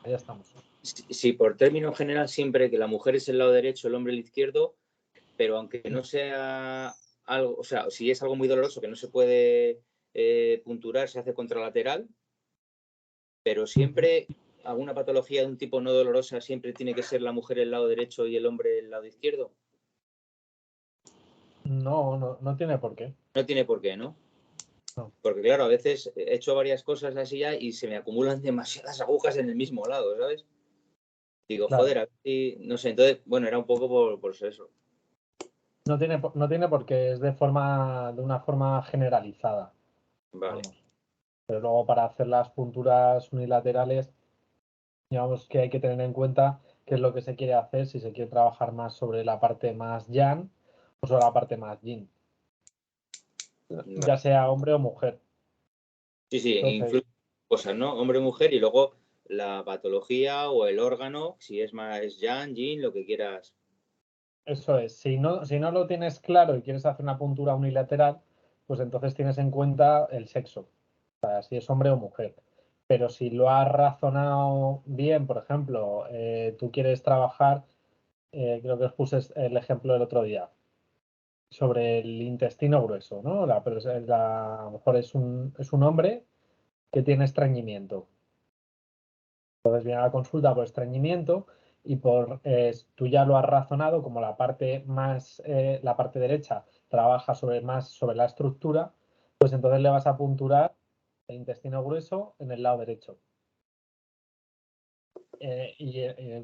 Ahí estamos. Sí, por término general, siempre que la mujer es el lado derecho, el hombre el izquierdo, pero aunque no sea algo, o sea, si es algo muy doloroso que no se puede punturar, se hace contralateral, pero siempre alguna patología de un tipo no dolorosa siempre tiene que ser la mujer el lado derecho y el hombre el lado izquierdo. No tiene por qué. No tiene por qué, ¿no? No. Porque claro, a veces he hecho varias cosas así ya y se me acumulan demasiadas agujas en el mismo lado, ¿sabes? Digo, Claro. joder, a ver si, no sé, entonces, bueno, era un poco por eso. No tiene por qué, es de una forma generalizada. Vale, Vamos. Pero luego para hacer las punturas unilaterales, digamos que hay que tener en cuenta qué es lo que se quiere hacer, si se quiere trabajar más sobre la parte más yang o sobre la parte más yin, vale. ya sea hombre o mujer. Sí, sí, Entonces, incluye cosas, ¿no? Hombre, mujer y luego la patología o el órgano, si es más yang, yin, lo que quieras. eso es. Si no lo tienes claro y quieres hacer una puntura unilateral, pues entonces tienes en cuenta el sexo, o sea, si es hombre o mujer. Pero si lo has razonado bien, por ejemplo, tú quieres trabajar, creo que os puse el ejemplo el otro día, sobre el intestino grueso, ¿no? A lo mejor es un hombre que tiene estreñimiento. Entonces viene a la consulta por estreñimiento y tú ya lo has razonado como la parte derecha trabaja más sobre la estructura, pues entonces le vas a punturar el intestino grueso en el lado derecho.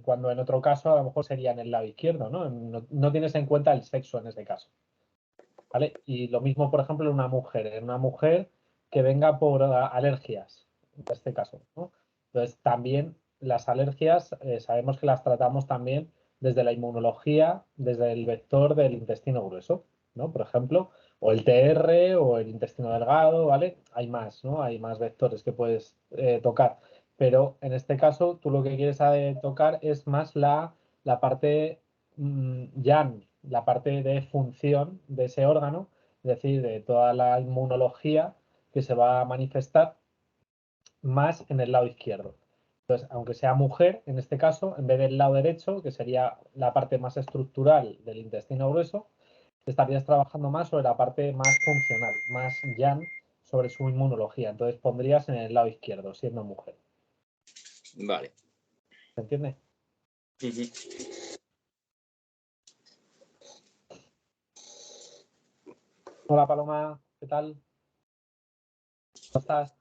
Cuando en otro caso a lo mejor sería en el lado izquierdo, ¿no? No tienes en cuenta el sexo en ese caso. ¿Vale? Y lo mismo, por ejemplo, en una mujer que venga por alergias, en este caso, ¿no? Entonces, también las alergias sabemos que las tratamos también desde la inmunología, desde el vector del intestino grueso, ¿no? Por ejemplo, o el TR o el intestino delgado, ¿vale? Hay más, ¿no? Hay más vectores que puedes tocar. Pero en este caso, tú lo que quieres tocar es más la parte yang, la parte de función de ese órgano, es decir, de toda la inmunología que se va a manifestar más en el lado izquierdo. Entonces, aunque sea mujer, en este caso, en vez del lado derecho, que sería la parte más estructural del intestino grueso, estarías trabajando más sobre la parte más funcional, más yang, sobre su inmunología. Entonces pondrías en el lado izquierdo, siendo mujer. Vale. ¿Se entiende? Hola Paloma, ¿qué tal? ¿Cómo estás?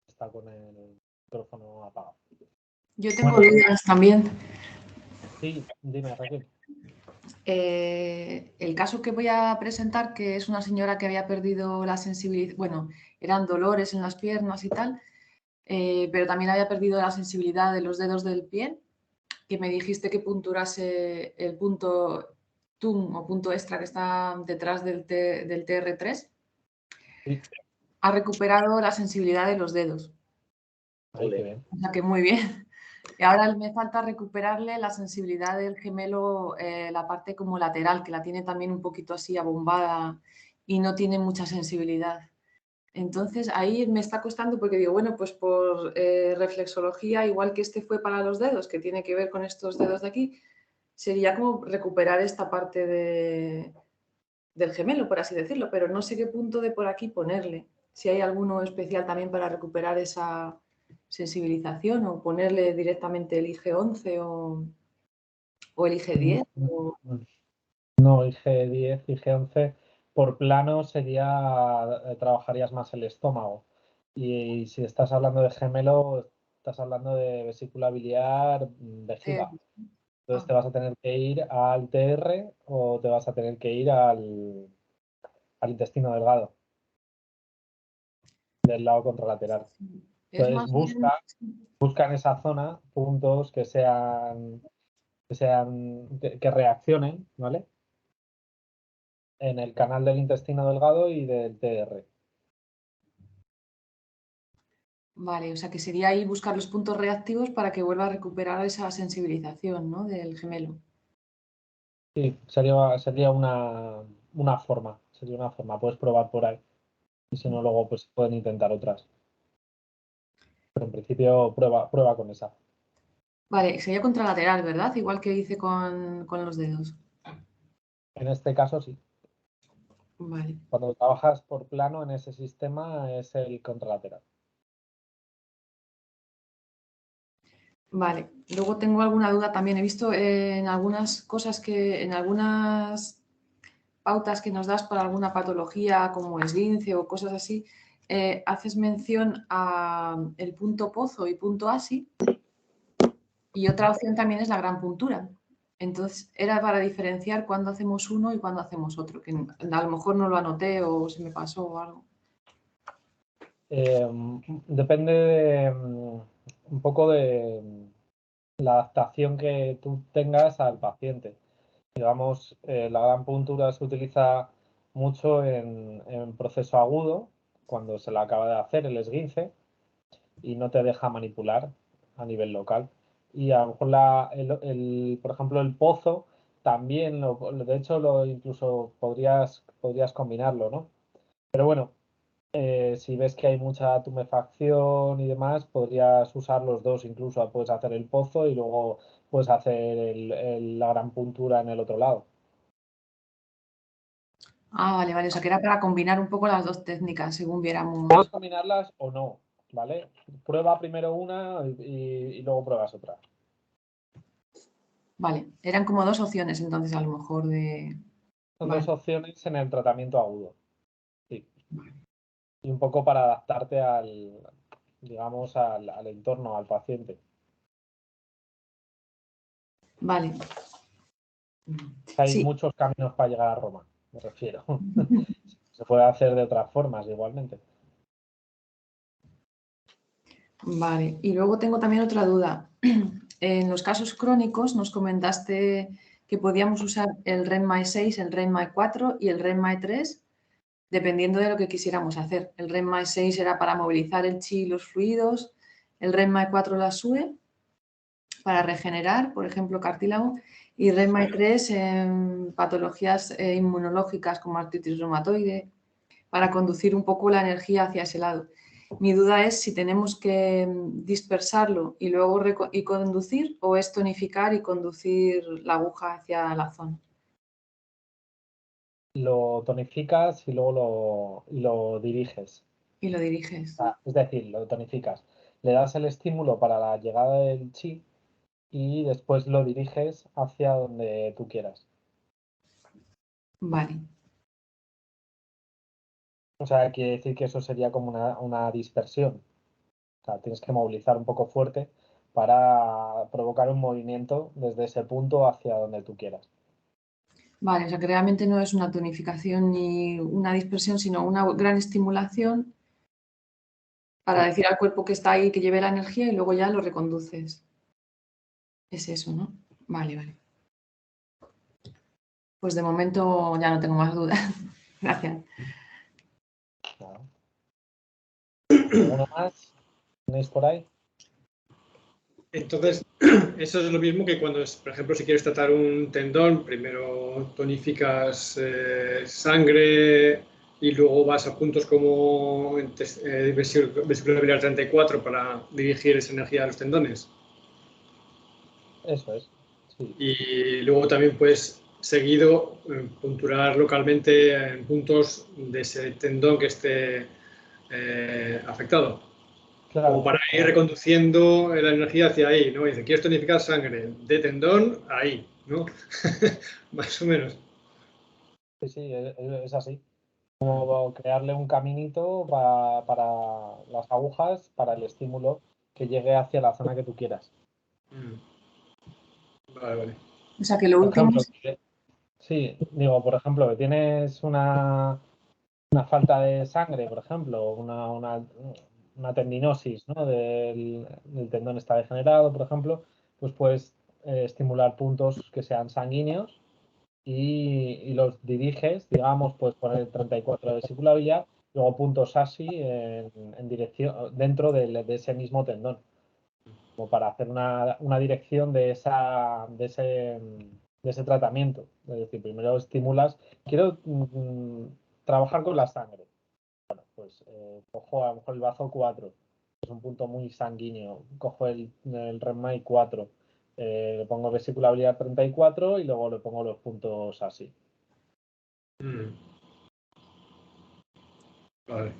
Está con el micrófono apagado. Yo tengo dudas también. Sí, dime, Raquel. El caso que voy a presentar, que es una señora que había perdido la sensibilidad, bueno, eran dolores en las piernas y tal, pero también había perdido la sensibilidad de los dedos del pie, que me dijiste que punturase el punto TUM o punto extra que está detrás del TR3. Sí. Ha recuperado la sensibilidad de los dedos. Ay, qué bien. O sea que muy bien. Y ahora me falta recuperarle la sensibilidad del gemelo, la parte como lateral, que la tiene también un poquito así abombada y no tiene mucha sensibilidad. Entonces ahí me está costando porque digo, bueno, pues por reflexología, igual que este fue para los dedos, que tiene que ver con estos dedos de aquí, sería como recuperar esta parte del gemelo, por así decirlo, pero no sé qué punto de por aquí ponerle. Si hay alguno especial también para recuperar esa sensibilización o ponerle directamente el IG11 o el IG10. No, IG10, IG11, por plano trabajarías más el estómago. Y si estás hablando de gemelo, estás hablando de vesícula biliar, vejiga. Entonces te vas a tener que ir al TR o te vas a tener que ir al intestino delgado, del lado contralateral. Es Entonces más bien, busca en esa zona puntos que reaccionen, ¿vale? En el canal del intestino delgado y del TR. vale, o sea que sería ahí buscar los puntos reactivos para que vuelva a recuperar esa sensibilización, ¿no? Del gemelo. Sí, sería una forma, puedes probar por ahí. Y si no, luego pues pueden intentar otras. Pero en principio prueba con esa. Vale, sería contralateral, ¿verdad? Igual que hice con los dedos. En este caso sí. Vale. Cuando trabajas por plano en ese sistema es el contralateral. Vale, luego tengo alguna duda también. He visto en algunas cosas en algunas pautas que nos das para alguna patología como esguince o cosas así, haces mención a el punto pozo y punto ASI, y otra opción también es la gran puntura. Entonces, era para diferenciar cuándo hacemos uno y cuándo hacemos otro, que a lo mejor no lo anoté o se me pasó o algo. Depende un poco de la adaptación que tú tengas al paciente. Digamos, la gran puntura se utiliza mucho en proceso agudo, cuando se le acaba de hacer el esguince y no te deja manipular a nivel local. Y a lo mejor, por ejemplo, el pozo también, de hecho, incluso podrías combinarlo, ¿no? Pero bueno, si ves que hay mucha tumefacción y demás, podrías usar los dos incluso. Puedes hacer el pozo y luego puedes hacer la gran puntura en el otro lado. Ah, vale, vale. O sea, que era para combinar un poco las dos técnicas, según viéramos. Puedes combinarlas o no, ¿vale? Prueba primero una y luego pruebas otra. Vale, eran como dos opciones entonces a lo mejor Son Vale, dos opciones en el tratamiento agudo. Sí. vale. Y un poco para adaptarte digamos, al entorno, al paciente. Vale. Hay Sí, muchos caminos para llegar a Roma, me refiero. Se puede hacer de otras formas igualmente. vale. Y luego tengo también otra duda. En los casos crónicos nos comentaste que podíamos usar el REM-MAE 6, el REM-MAE 4 y el REM-MAE 3, dependiendo de lo que quisiéramos hacer. El REM-MAE 6 era para movilizar el chi y los fluidos, el REM-MAE 4 la SUE para regenerar, por ejemplo, cartílago, y REM-MAE 3 en patologías inmunológicas como artritis reumatoide, para conducir un poco la energía hacia ese lado. Mi duda es si tenemos que dispersarlo y luego conducir, o es tonificar y conducir la aguja hacia la zona. Lo tonificas y luego lo diriges. Y lo diriges. Es decir, lo tonificas. Le das el estímulo para la llegada del chi y después lo diriges hacia donde tú quieras. Vale. O sea, quiere decir que eso sería como una dispersión. O sea, tienes que movilizar un poco fuerte para provocar un movimiento desde ese punto hacia donde tú quieras. Vale, o sea que realmente no es una tonificación ni una dispersión, sino una gran estimulación para Sí. decir al cuerpo que está ahí que lleve la energía y luego ya lo reconduces. Es eso, ¿no? Vale, vale. Pues de momento ya no tengo más dudas. Gracias. Claro. ¿Alguno más? ¿Tenéis por ahí? Entonces, eso es lo mismo que cuando, por ejemplo, si quieres tratar un tendón, primero tonificas sangre y luego vas a puntos como vesícula biliar 34 para dirigir esa energía a los tendones. Eso es. Sí. Y luego también puedes seguido punturar localmente en puntos de ese tendón que esté afectado. Claro. Como para ir reconduciendo la energía hacia ahí, ¿no? Dice, quieres tonificar sangre de tendón ahí, ¿no? Más o menos. Sí, sí, es así. Como crearle un caminito para las agujas, para el estímulo que llegue hacia la zona que tú quieras. Vale, vale. O sea que lo Por último ejemplo, es... sí, digo, por ejemplo, que tienes una falta de sangre, por ejemplo, una tendinosis, ¿no? Del tendón está degenerado, por ejemplo, pues puedes estimular puntos que sean sanguíneos y los diriges, digamos, puedes poner 34 de vesícula biliar, luego puntos así en dirección, dentro de ese mismo tendón, como para hacer una dirección de ese tratamiento. Es decir, primero estimulas, quiero trabajar con la sangre. Bueno, pues cojo a lo mejor el bazo 4, es un punto muy sanguíneo, cojo el REMMAI 4, le pongo vesiculabilidad 34 y luego le pongo los puntos así. Vale.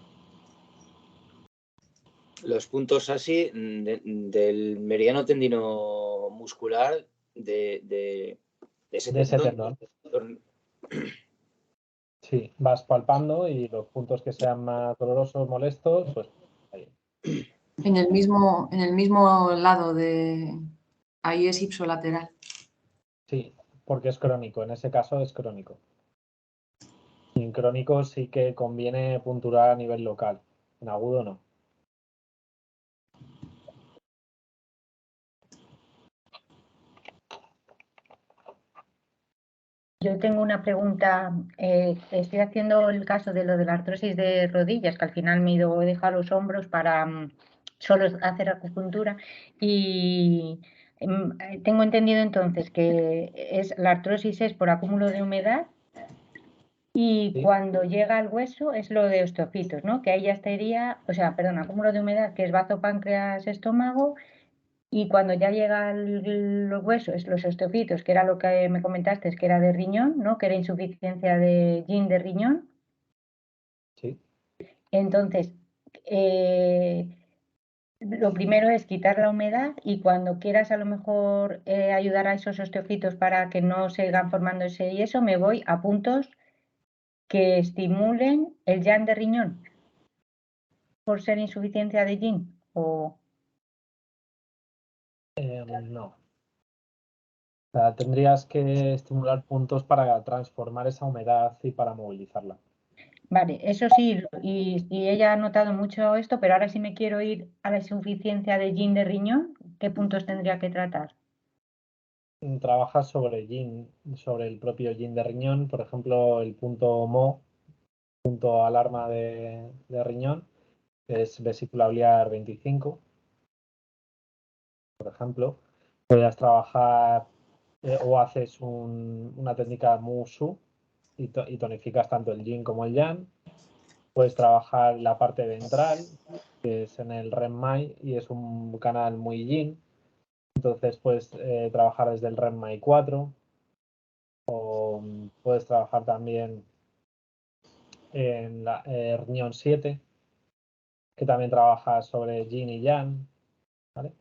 Los puntos así del meridiano tendino muscular de ese tendón. Sí, vas palpando y los puntos que sean más dolorosos, molestos, pues ahí. En el mismo lado de... Ahí es ipsolateral. Sí, porque es crónico, en ese caso es crónico. Y en crónico sí que conviene punturar a nivel local, en agudo no. Yo tengo una pregunta. Estoy haciendo el caso de lo de la artrosis de rodillas, que al final me he dejado los hombros para solo hacer acupuntura. Y tengo entendido entonces que la artrosis es por acúmulo de humedad y Sí. cuando llega al hueso es lo de osteofitos, ¿no? Que ahí ya estaría, o sea, perdón, acúmulo de humedad, que es bazo, páncreas, estómago. Y cuando ya llega los huesos, los osteofitos, que era lo que me comentaste, que era de riñón, ¿no? Que era insuficiencia de yin de riñón. Sí. Entonces, lo primero es quitar la humedad y cuando quieras a lo mejor ayudar a esos osteofitos para que no sigan formando ese yeso, me voy a puntos que estimulen el yang de riñón por ser insuficiencia de yin o... No. O sea, tendrías que estimular puntos para transformar esa humedad y para movilizarla. Vale, eso sí, y ella ha notado mucho esto, pero ahora sí me quiero ir a la insuficiencia de yin de riñón, ¿qué puntos tendría que tratar? Trabajas sobre yin, sobre el propio yin de riñón, por ejemplo, el punto MO, punto alarma de riñón, que es vesiculabilidad 25, por ejemplo. Podrías trabajar o haces una técnica Mu-Shu y tonificas tanto el yin como el yang. Puedes trabajar la parte ventral, que es en el REMMAI y es un canal muy yin. Entonces puedes trabajar desde el REMMAI 4 o puedes trabajar también en la riñón 7, que también trabaja sobre yin y yang. ¿Vale?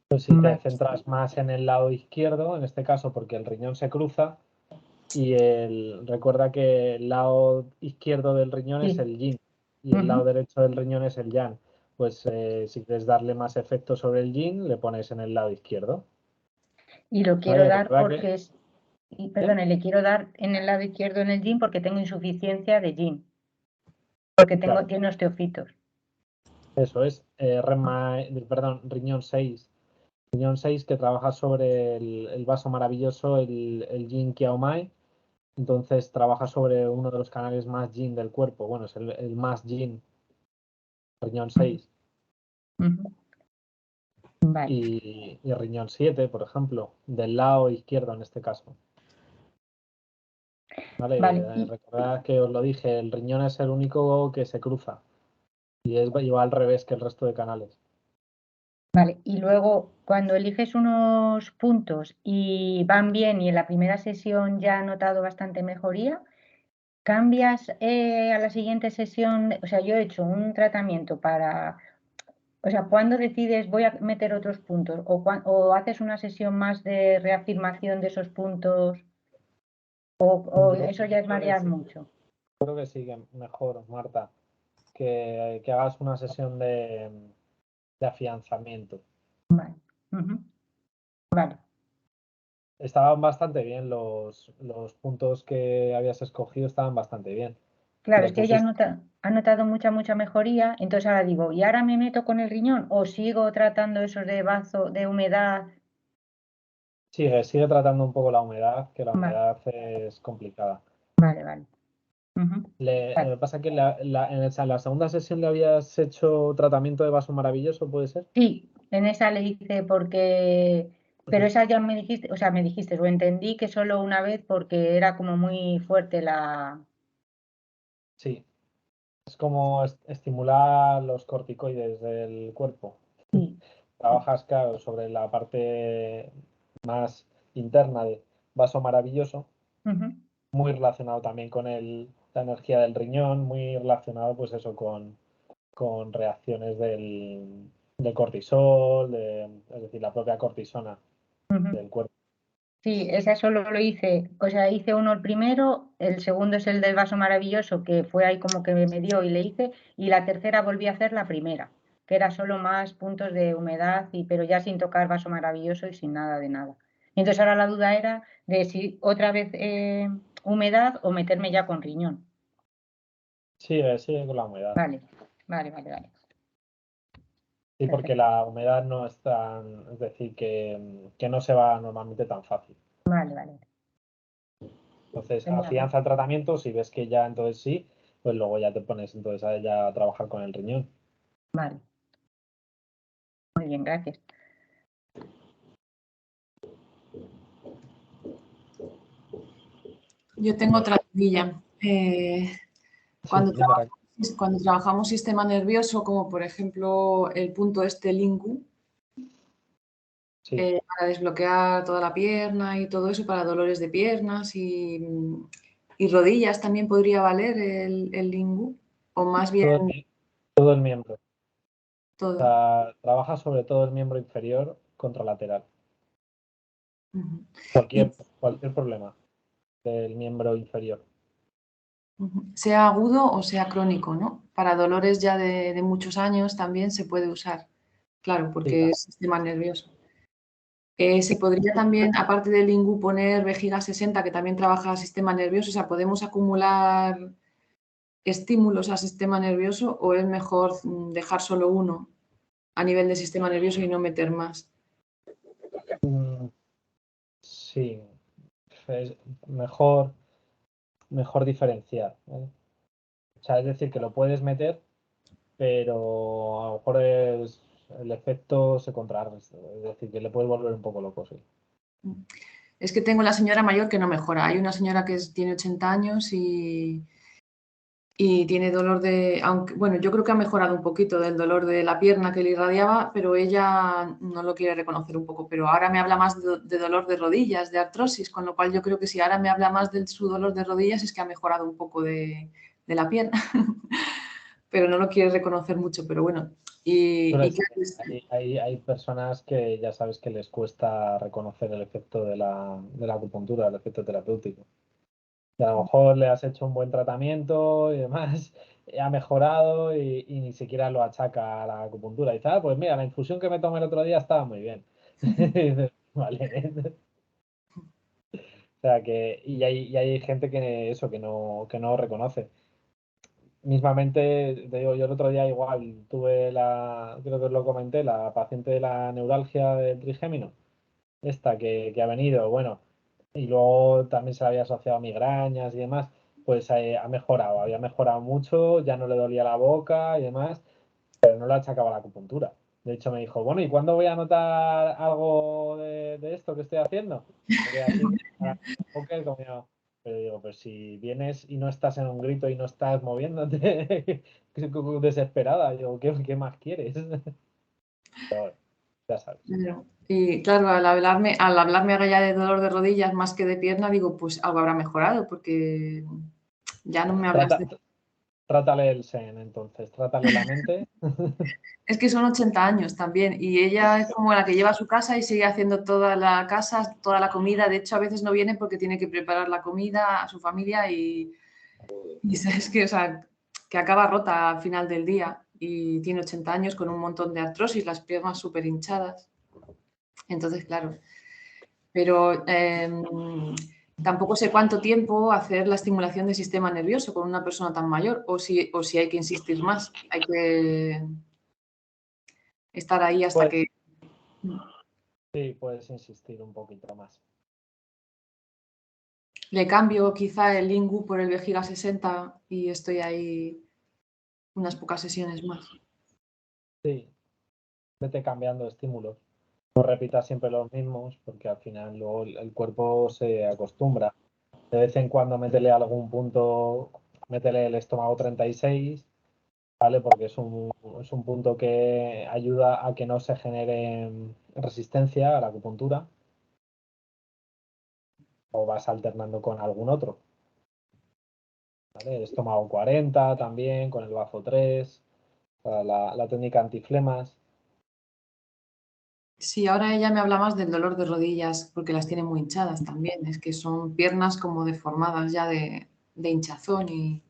Pues si te centras más en el lado izquierdo, en este caso porque el riñón se cruza y recuerda que el lado izquierdo del riñón es el yin y el lado derecho del riñón es el yang. Pues si quieres darle más efecto sobre el yin, le pones en el lado izquierdo. Y lo quiero dar porque que... es, perdone, le quiero dar en el lado izquierdo en el yin porque tengo insuficiencia de yin, porque tiene osteofitos. Eso es, riñón 6. Riñón 6 que trabaja sobre el vaso maravilloso, el yin Kiaomai. Entonces trabaja sobre uno de los canales más yin del cuerpo. Bueno, es el más yin, riñón 6. Vale. Y riñón 7, por ejemplo, del lado izquierdo en este caso. Vale. Recordad que os lo dije, el riñón es el único que se cruza y va al revés que el resto de canales. Vale, y luego cuando eliges unos puntos y van bien y en la primera sesión ya has notado bastante mejoría, ¿cambias a la siguiente sesión? O sea, yo he hecho un tratamiento para... O sea, ¿cuándo decides voy a meter otros puntos? ¿O haces una sesión más de reafirmación de esos puntos? ¿O eso ya es marear mucho? Creo que sí, que mejor, Marta, que hagas una sesión de afianzamiento. Vale. Vale. Estaban bastante bien los puntos que habías escogido, estaban bastante bien. Claro, es que ella ha notado mucha mejoría, entonces ahora digo, ¿y ahora me meto con el riñón o sigo tratando esos de bazo, de humedad? Sigue tratando un poco la humedad, que la humedad es complicada. Vale. Lo que pasa es que en la segunda sesión le habías hecho tratamiento de vaso maravilloso, ¿puede ser? Sí, en esa le hice porque... Pero esa ya me dijiste, o sea, me dijiste, lo entendí que solo una vez porque era como muy fuerte la... Sí, Es como estimular los corticoides del cuerpo. Sí. Trabajas, claro, sobre la parte más interna de vaso maravilloso, Ujú. muy relacionado también con la energía del riñón, muy relacionado, pues eso, con reacciones del cortisol, es decir, la propia cortisona Ujú. del cuerpo. Sí, esa solo lo hice, o sea, hice uno el primero, el segundo es el del vaso maravilloso, que fue ahí como que me dio y le hice, y la tercera volví a hacer la primera, que era solo más puntos de humedad, pero ya sin tocar vaso maravilloso y sin nada de nada. Y entonces ahora la duda era de si otra vez humedad o meterme ya con riñón. Sigue con la humedad. Vale, vale, vale, vale. Sí, porque Perfecto. la humedad no es tan, es decir, que no se va normalmente tan fácil. Vale, vale. Entonces, Genial. afianza el tratamiento, si ves que ya entonces sí, pues luego ya te pones entonces ya a trabajar con el riñón. Vale. Muy bien, gracias. Yo tengo otra dudilla. Cuando Sí, Mara. cuando trabajamos sistema nervioso, como por ejemplo el punto lingu, Sí. para desbloquear toda la pierna y todo eso, para dolores de piernas y rodillas también podría valer el lingu, o más bien Todo el miembro. O todo. sea, trabaja sobre todo el miembro inferior contralateral. Ujú. Cualquier problema del miembro inferior. Sea agudo o sea crónico, ¿no? Para dolores ya de muchos años también se puede usar, claro, Sí, porque es sistema nervioso. Se podría también, aparte del lingu, poner vejiga 60, que también trabaja el sistema nervioso, o sea, podemos acumular estímulos al sistema nervioso o es mejor dejar solo uno a nivel del sistema nervioso y no meter más. sí. Es mejor diferenciar, ¿vale? O sea, es decir, que lo puedes meter, pero a lo mejor el efecto se contrarresta. Es decir, que le puedes volver un poco loco, sí. Es que tengo la señora mayor que no mejora. Hay una señora que tiene 80 años y tiene dolor aunque, bueno, yo creo que ha mejorado un poquito del dolor de la pierna que le irradiaba, pero ella no lo quiere reconocer un poco. Pero ahora me habla más de dolor de rodillas, de artrosis, con lo cual yo creo que si ahora me habla más de su dolor de rodillas es que ha mejorado un poco de la pierna, pero no lo quiere reconocer mucho, pero bueno. Pero sí, Claro, hay personas que ya sabes que les cuesta reconocer el efecto de la acupuntura, el efecto terapéutico. Y a lo mejor le has hecho un buen tratamiento y demás, ha mejorado y ni siquiera lo achaca a la acupuntura. Y dice, pues mira, la infusión que me tomé el otro día estaba muy bien. Y dices, vale. O sea que, y hay gente que no reconoce. Mismamente, te digo, yo el otro día igual tuve creo que os lo comenté, la paciente de la neuralgia del trigémino, esta que ha venido, bueno, y luego también se le había asociado a migrañas y demás, pues había mejorado mucho, ya no le dolía la boca y demás, pero no le achacaba la acupuntura. De hecho me dijo, bueno, ¿y cuándo voy a notar algo de esto que estoy haciendo? Me quedé así, como, pero digo, pues si vienes y no estás en un grito y no estás moviéndote, desesperada, digo, ¿qué más quieres? Pero bueno, ya sabes. y claro, al hablarme ahora ya de dolor de rodillas más que de pierna, digo, pues algo habrá mejorado, porque ya no me hablas de... Trátale el sen, entonces, trátale la mente. Es que son 80 años también, y ella es como la que lleva a su casa y sigue haciendo toda la casa, toda la comida. De hecho, a veces no viene porque tiene que preparar la comida a su familia y es que, o sea, que acaba rota al final del día y tiene 80 años con un montón de artrosis, las piernas súper hinchadas. Entonces, claro, pero tampoco sé cuánto tiempo hacer la estimulación del sistema nervioso con una persona tan mayor o si hay que insistir más, hay que estar ahí hasta Pues que... sí, puedes insistir un poquito más. Le cambio quizá el lingu por el vejiga 60 y estoy ahí unas pocas sesiones más. Sí, vete cambiando estímulos. No repitas siempre los mismos porque al final luego el cuerpo se acostumbra. De vez en cuando métele algún punto, métele el estómago 36 ¿vale? Porque es un punto que ayuda a que no se genere resistencia a la acupuntura, o vas alternando con algún otro, ¿vale? El estómago 40 también, con el bazo 3, para la técnica antiflemas. Sí, ahora ella me habla más del dolor de rodillas porque las tiene muy hinchadas también. Es que son piernas como deformadas ya de hinchazón y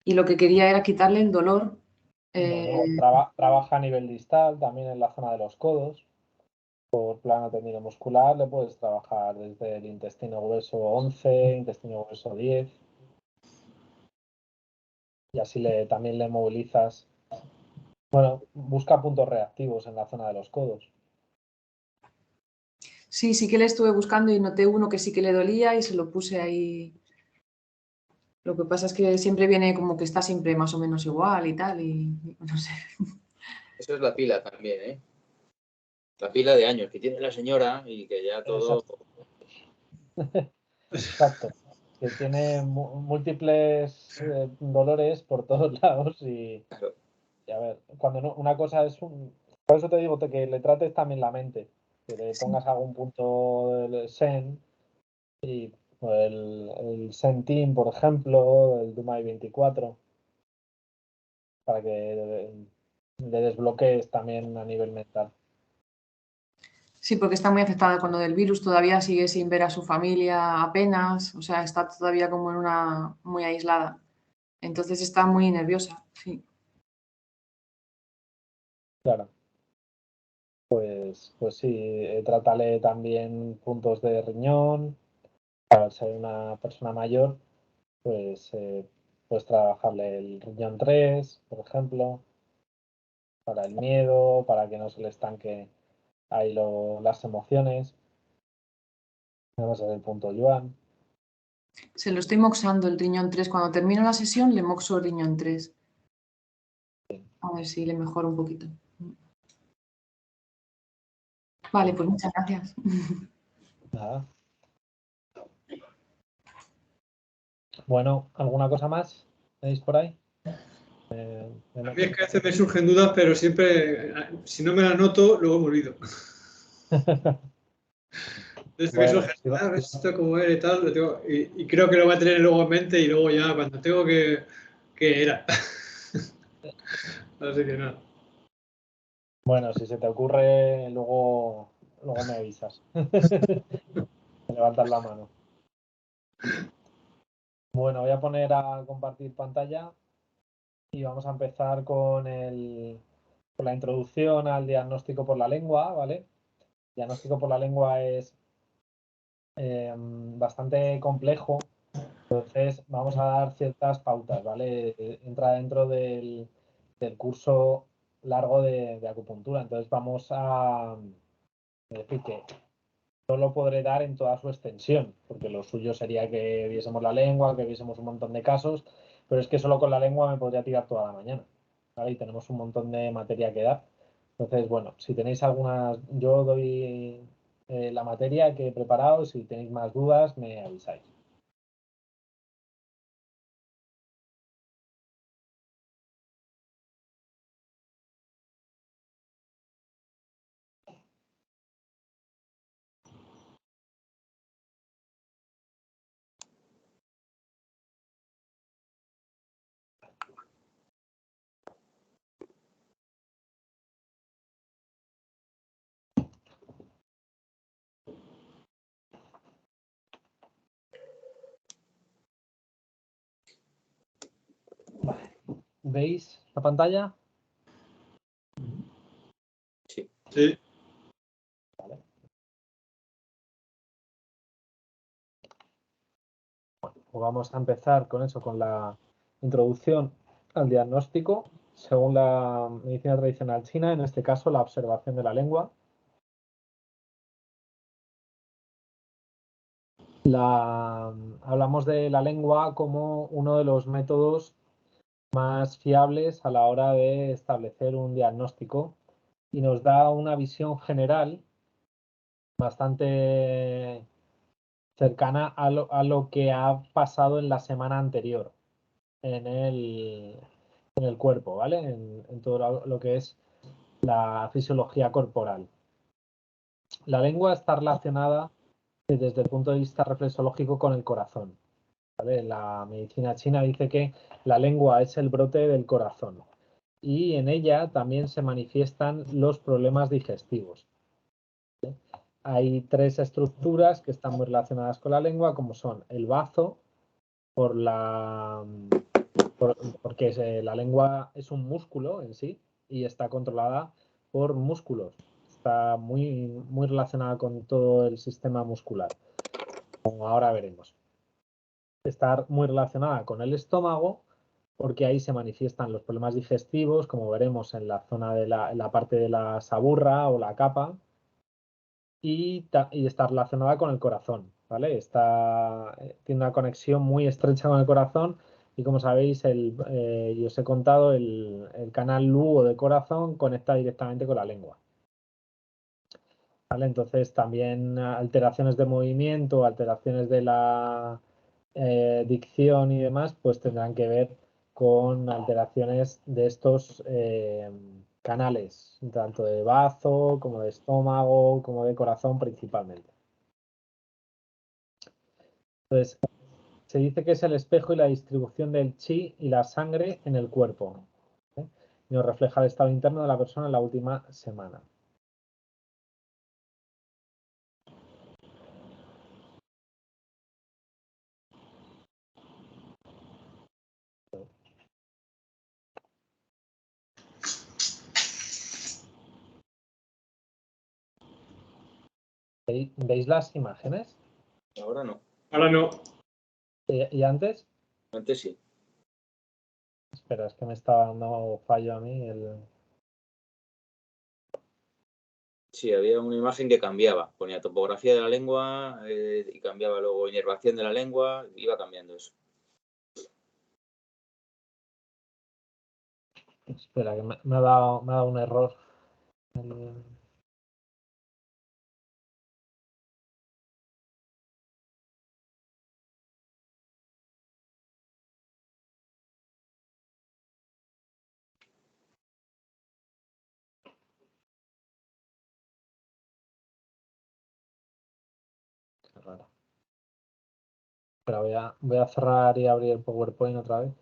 lo que quería era quitarle el dolor. Bueno, trabaja a nivel distal, también en la zona de los codos. Por plano tendinomuscular le puedes trabajar desde el intestino grueso 11, intestino grueso 10. Y así también le movilizas. Bueno, busca puntos reactivos en la zona de los codos. Sí, sí que le estuve buscando y noté uno que sí que le dolía y se lo puse ahí. Lo que pasa es que siempre viene como que está siempre más o menos igual y tal, y no sé. Eso es la pila también, ¿eh? La pila de años que tiene la señora y que ya todo... Exacto. Que tiene múltiples dolores por todos lados y a ver, cuando una cosa es Por eso te digo que le trates también la mente, que le Sí. pongas algún punto del Zen y el Zen Team, por ejemplo, el Dumai 24, para que le desbloquees también a nivel mental. Sí, porque está muy afectada con lo del virus, todavía sigue sin ver a su familia apenas, o sea, está todavía como en una muy aislada. Entonces está muy nerviosa, sí. Claro. Pues sí, trátale también puntos de riñón. Al ser una persona mayor, pues puedes trabajarle el riñón 3, por ejemplo, para el miedo, para que no se le estanque ahí las emociones. Vamos a ver el punto Yuan. Se lo estoy moxando el riñón 3. Cuando termino la sesión le moxo el riñón 3. A ver si le mejoro un poquito. Vale, pues muchas gracias. Nada. Bueno, ¿alguna cosa más tenéis por ahí? A mí es que a veces me surgen dudas, pero siempre, si no me las noto, luego me olvido. Entonces me Bueno, surge, esto como era y tal, y creo que lo voy a tener luego en mente y luego ya cuando tengo que era. Así que nada. bueno, si se te ocurre, luego me avisas. Me levantas la mano. Bueno, voy a poner a compartir pantalla y vamos a empezar con la introducción al diagnóstico por la lengua, ¿vale? Diagnóstico por la lengua es bastante complejo, entonces vamos a dar ciertas pautas, ¿vale? Entra dentro del curso largo de acupuntura, entonces vamos a decir que no lo podré dar en toda su extensión, porque lo suyo sería que viésemos la lengua, que viésemos un montón de casos, pero es que solo con la lengua me podría tirar toda la mañana, ¿vale? Y tenemos un montón de materia que dar. Entonces, bueno, si tenéis algunas, yo doy la materia que he preparado, si tenéis más dudas, me avisáis. Vale. ¿Veis la pantalla? Sí. Sí. Vale. Bueno, pues vamos a empezar con eso, con la introducción al diagnóstico según la medicina tradicional china, en este caso la observación de la lengua. Hablamos de la lengua como uno de los métodos más fiables a la hora de establecer un diagnóstico y nos da una visión general bastante cercana a lo que ha pasado en la semana anterior en el cuerpo, ¿vale? En todo lo que es la fisiología corporal. La lengua está relacionada desde el punto de vista reflexológico con el corazón, ¿vale? La medicina china dice que la lengua es el brote del corazón y en ella también se manifiestan los problemas digestivos. Hay 3 estructuras que están muy relacionadas con la lengua, como son el bazo, porque la lengua es un músculo en sí y está controlada por músculos. Está muy relacionada con todo el sistema muscular, como ahora veremos. Está muy relacionada con el estómago, porque ahí se manifiestan los problemas digestivos, como veremos en la zona de la parte de la saburra o la capa, y está relacionada con el corazón, ¿vale? Tiene una conexión muy estrecha con el corazón y como sabéis, yo os he contado, el canal lugo del corazón conecta directamente con la lengua. ¿Vale? Entonces también alteraciones de movimiento, alteraciones de la dicción y demás, pues tendrán que ver con alteraciones de estos canales, tanto de bazo, como de estómago, como de corazón principalmente. Entonces, se dice que es el espejo y la distribución del chi y la sangre en el cuerpo, ¿eh? Y nos refleja el estado interno de la persona en la última semana. ¿Veis las imágenes? Ahora no. Ahora no. ¿Y antes? Antes sí. Espera, es que me está dando fallo a mí. Sí, había una imagen que cambiaba. Ponía topografía de la lengua y cambiaba luego inervación de la lengua. Iba cambiando eso. Espera, que me ha dado un error. Qué raro. Espera, voy a cerrar y abrir el PowerPoint otra vez.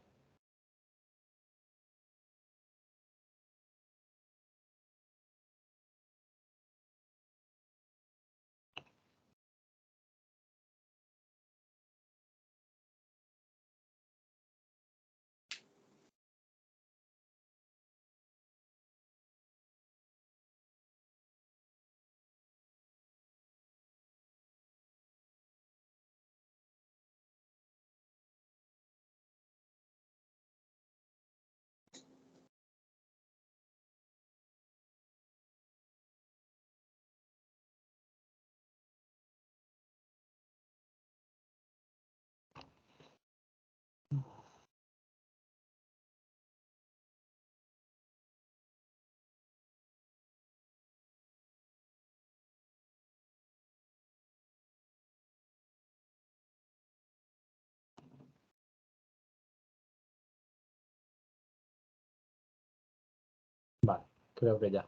Vale, creo que ya.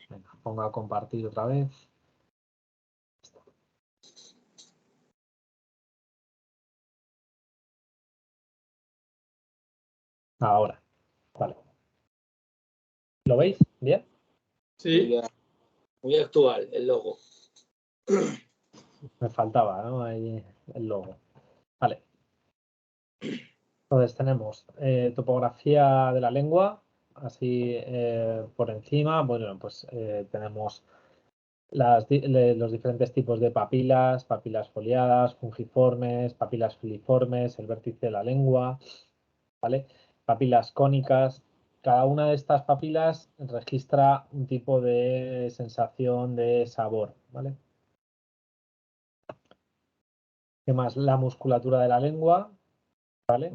Venga, pongo a compartir otra vez. Ahora, vale. ¿Lo veis? ¿Bien? Sí. Muy actual el logo. Me faltaba, ¿no? Ahí el logo. Vale. Entonces tenemos topografía de la lengua, así por encima. Bueno, pues tenemos los diferentes tipos de papilas, papilas foliadas, fungiformes, papilas filiformes, el vértice de la lengua, ¿vale? Papilas cónicas. Cada una de estas papilas registra un tipo de sensación de sabor, ¿vale? ¿Qué más? La musculatura de la lengua, ¿vale?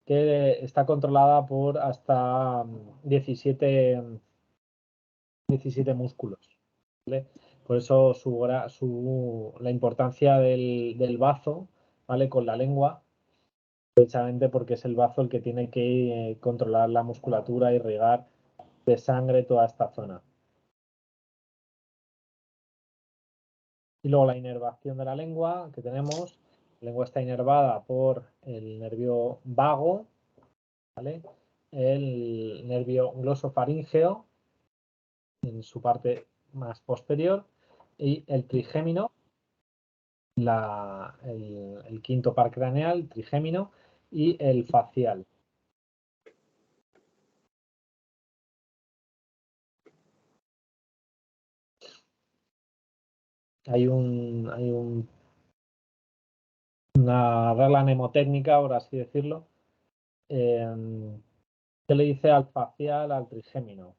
Que está controlada por hasta 17 músculos, ¿vale? Por eso la importancia del bazo, ¿vale? Con la lengua, precisamente porque es el bazo el que tiene que controlar la musculatura y irrigar de sangre toda esta zona. Y luego la inervación de la lengua que tenemos. La lengua está inervada por el nervio vago, ¿vale? El nervio glosofaríngeo en su parte más posterior y el trigémino, el quinto par craneal, trigémino, y el facial. Hay una regla mnemotécnica, por así decirlo, que le dice al facial al trigémino.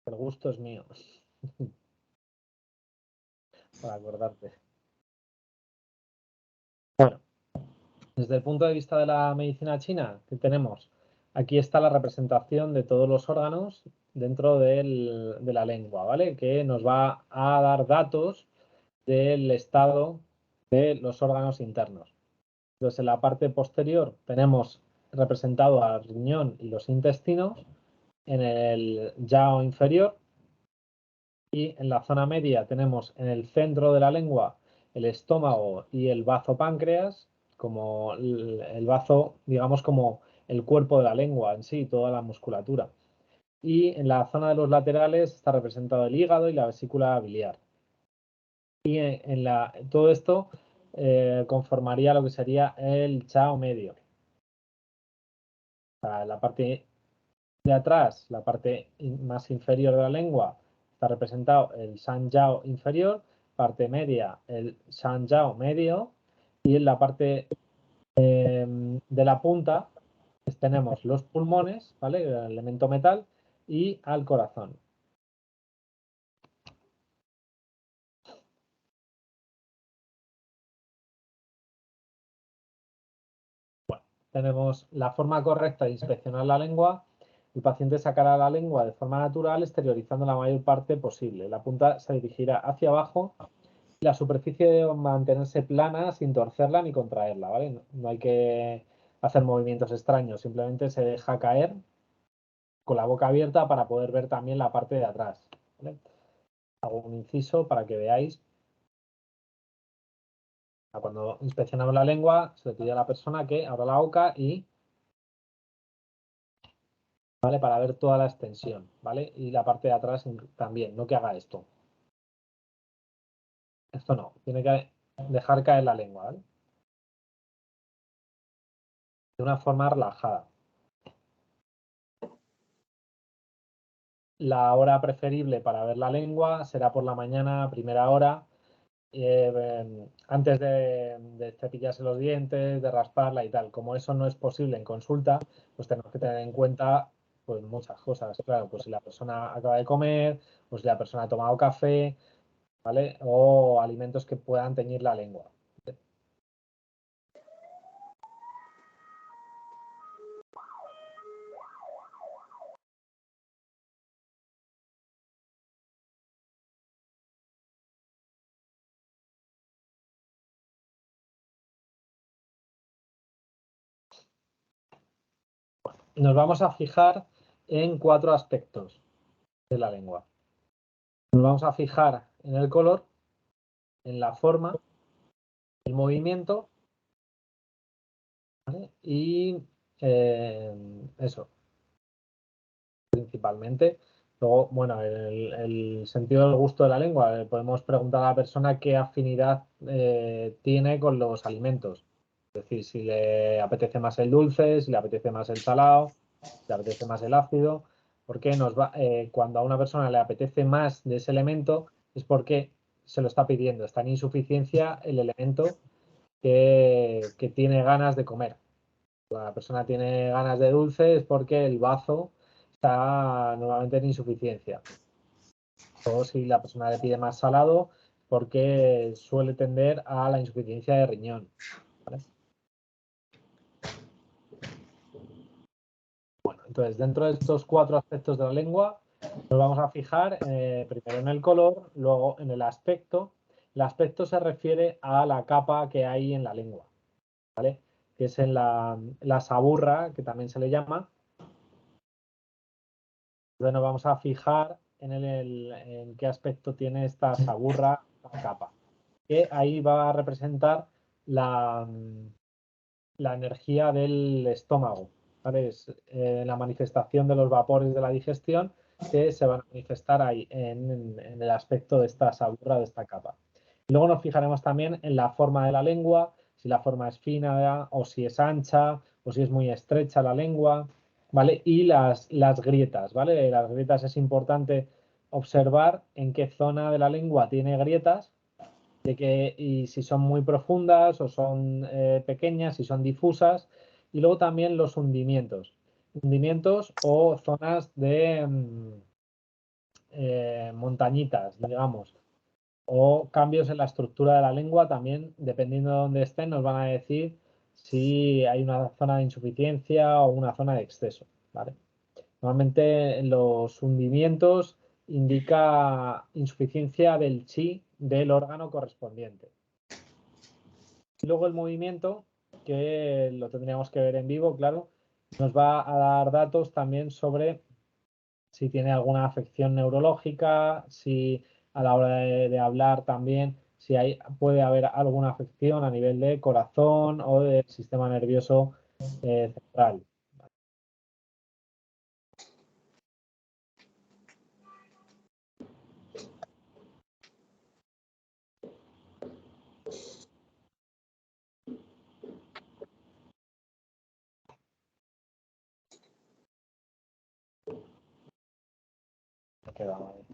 El gusto es mío. Para acordarte. Bueno, desde el punto de vista de la medicina china, ¿qué tenemos? Aquí está la representación de todos los órganos dentro de la lengua, ¿vale? Que nos va a dar datos del estado de los órganos internos. Entonces, en la parte posterior tenemos representado al riñón y los intestinos, en el yao inferior, y en la zona media tenemos en el centro de la lengua el estómago y el bazo páncreas, como el bazo, digamos, como el cuerpo de la lengua en sí, toda la musculatura. Y en la zona de los laterales está representado el hígado y la vesícula biliar. Y todo esto conformaría lo que sería el chao medio. La parte de atrás, la parte más inferior de la lengua, está representado el shan-yao inferior, parte media el shan-yao medio, y en la parte de la punta tenemos los pulmones, ¿vale? El elemento metal, y al corazón. Bueno, tenemos la forma correcta de inspeccionar la lengua. El paciente sacará la lengua de forma natural, exteriorizando la mayor parte posible. La punta se dirigirá hacia abajo. La superficie debe mantenerse plana sin torcerla ni contraerla, ¿vale? No hay que hacer movimientos extraños, simplemente se deja caer con la boca abierta para poder ver también la parte de atrás, ¿vale? Hago un inciso para que veáis. Cuando inspeccionamos la lengua, se le pide a la persona que abra la boca y, ¿vale? Para ver toda la extensión, ¿vale? Y la parte de atrás también, no que haga esto. Esto no, tiene que dejar caer la lengua, ¿vale? De una forma relajada. La hora preferible para ver la lengua será por la mañana, primera hora, antes de cepillarse los dientes, de rasparla y tal. Como eso no es posible en consulta, pues tenemos que tener en cuenta pues muchas cosas. Claro, pues si la persona acaba de comer, pues si la persona ha tomado café, ¿vale? O alimentos que puedan teñir la lengua. Nos vamos a fijar en 4 aspectos de la lengua. Nos vamos a fijar en el color, en la forma, el movimiento, ¿vale? Y eso, principalmente. Luego, bueno, el sentido del gusto de la lengua. Podemos preguntar a la persona qué afinidad tiene con los alimentos. Es decir, si le apetece más el dulce, si le apetece más el salado, si le apetece más el ácido. Porque cuando a una persona le apetece más de ese elemento es porque se lo está pidiendo. Está en insuficiencia el elemento que tiene ganas de comer. La persona tiene ganas de dulce es porque el bazo está normalmente en insuficiencia. O si la persona le pide más salado, porque suele tender a la insuficiencia de riñón, ¿vale? Bueno, entonces dentro de estos 4 aspectos de la lengua Nos vamos a fijar primero en el color, luego en el aspecto. El aspecto se refiere a la capa que hay en la lengua, ¿vale? Que es en la saburra, que también se le llama. Entonces nos vamos a fijar en qué aspecto tiene esta saburra, la capa, que ahí va a representar la energía del estómago, ¿vale? Es la manifestación de los vapores de la digestión que se van a manifestar ahí en el aspecto de esta saburra, de esta capa. Luego nos fijaremos también en la forma de la lengua, si la forma es fina o si es ancha o si es muy estrecha la lengua, ¿vale? Y las grietas, ¿vale? Las grietas es importante observar en qué zona de la lengua tiene grietas y si son muy profundas o son pequeñas, si son difusas, y luego también los hundimientos o zonas de montañitas, digamos, o cambios en la estructura de la lengua también, dependiendo de dónde estén, nos van a decir si hay una zona de insuficiencia o una zona de exceso, ¿vale? Normalmente los hundimientos indica insuficiencia del chi del órgano correspondiente. Y luego el movimiento, que lo tendríamos que ver en vivo, claro, nos va a dar datos también sobre si tiene alguna afección neurológica, si a la hora de hablar también, si puede haber alguna afección a nivel de corazón o del sistema nervioso central. Me queda ahí.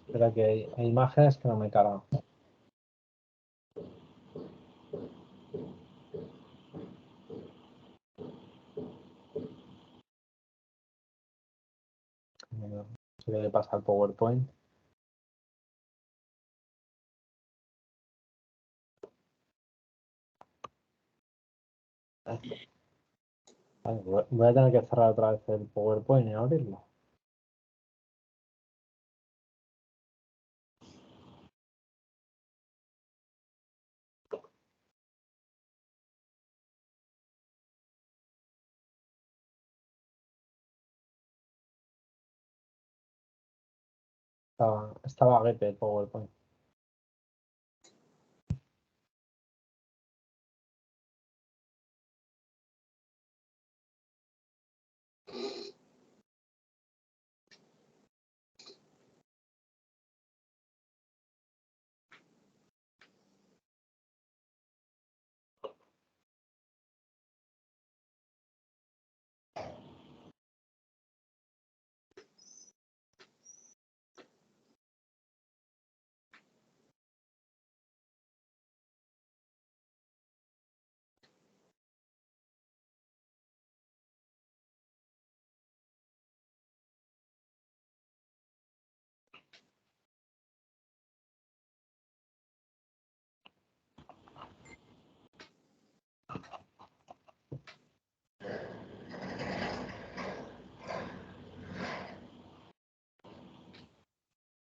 Espera que hay imágenes que no me cargan. No sé qué le pasa al PowerPoint. Vale, voy a tener que cerrar otra vez el PowerPoint y abrirlo. Estaba guete el PowerPoint.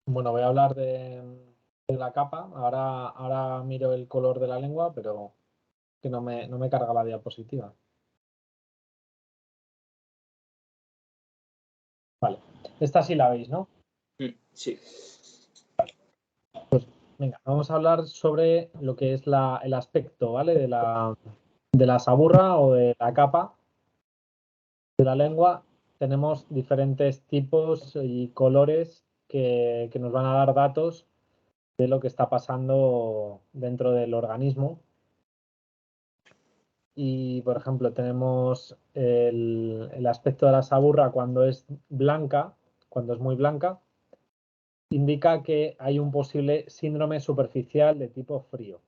Bueno, voy a hablar de la capa. Ahora miro el color de la lengua, pero que no me carga la diapositiva. Vale, esta sí la veis, ¿no? Sí. Venga, vamos a hablar sobre lo que es el aspecto, ¿vale? De la saburra o de la capa de la lengua. Tenemos diferentes tipos y colores que nos van a dar datos de lo que está pasando dentro del organismo. Y, por ejemplo, tenemos el aspecto de la saburra cuando es blanca, cuando es muy blanca, indica que hay un posible síndrome superficial de tipo frío.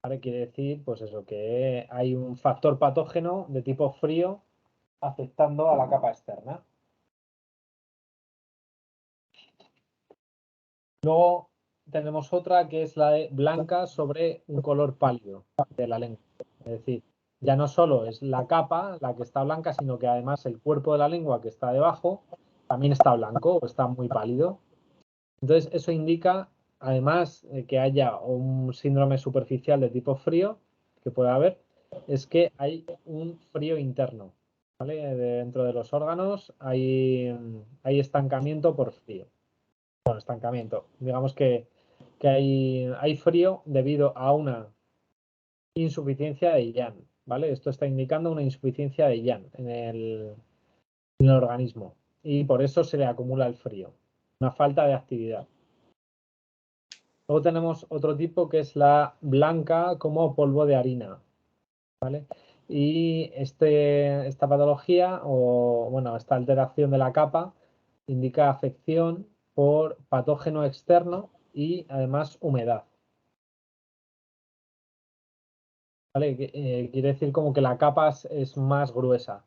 ¿vale? Quiere decir, pues eso, que hay un factor patógeno de tipo frío afectando a la capa externa. Luego tenemos otra que es la de blanca sobre un color pálido de la lengua. Es decir, ya no solo es la capa la que está blanca, sino que además el cuerpo de la lengua que está debajo también está blanco o está muy pálido. Entonces, eso indica, además de que haya un síndrome superficial de tipo frío, que puede haber, es que hay un frío interno, ¿vale? Dentro de los órganos hay estancamiento por frío. Bueno, estancamiento. Digamos que hay frío debido a una insuficiencia de Yang, ¿vale? Esto está indicando una insuficiencia de Yang en el organismo y por eso se le acumula el frío, una falta de actividad. Luego tenemos otro tipo que es la blanca como polvo de harina, ¿vale? Y esta patología o, bueno, esta alteración de la capa indica afección por patógeno externo y además humedad. ¿Vale? Quiere decir como que la capa es más gruesa.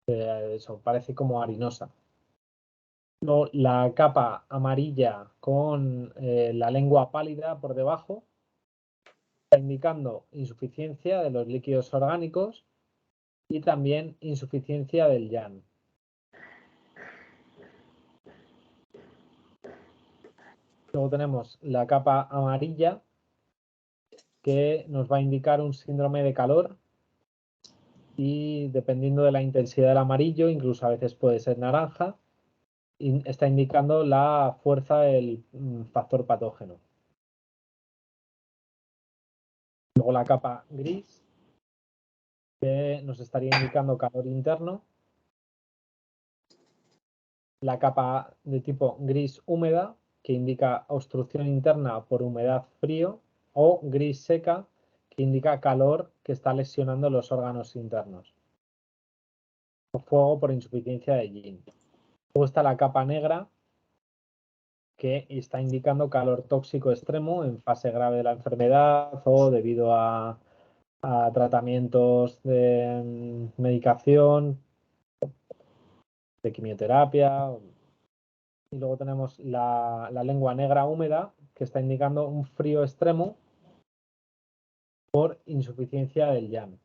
Eso, parece como harinosa. Luego, la capa amarilla con la lengua pálida por debajo está indicando insuficiencia de los líquidos orgánicos y también insuficiencia del Yang. Luego tenemos la capa amarilla que nos va a indicar un síndrome de calor y dependiendo de la intensidad del amarillo, incluso a veces puede ser naranja, está indicando la fuerza del factor patógeno. Luego la capa gris que nos estaría indicando calor interno. La capa de tipo gris húmeda que indica obstrucción interna por humedad frío o gris seca que indica calor que está lesionando los órganos internos. O fuego por insuficiencia de Yin. Luego está la capa negra que está indicando calor tóxico extremo en fase grave de la enfermedad o debido a tratamientos de medicación, de quimioterapia. Y luego tenemos la lengua negra húmeda que está indicando un frío extremo por insuficiencia del Yang.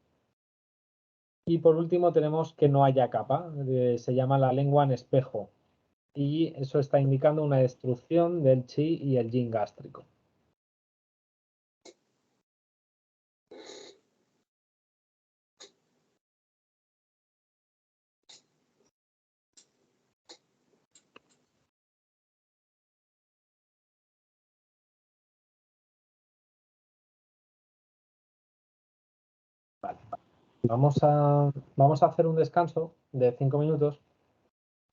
Y por último tenemos que no haya capa, se llama la lengua en espejo. Y eso está indicando una destrucción del Qi y el Yin gástrico. Vale. Vamos a hacer un descanso de 5 minutos.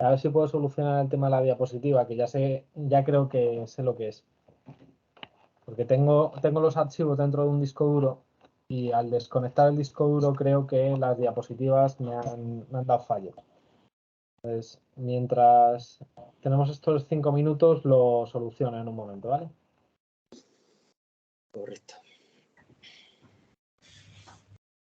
A ver si puedo solucionar el tema de la diapositiva, que ya creo que sé lo que es. Porque tengo los archivos dentro de un disco duro y al desconectar el disco duro creo que las diapositivas me han dado fallo. Entonces, mientras tenemos estos 5 minutos, lo soluciono en un momento, ¿vale? Correcto.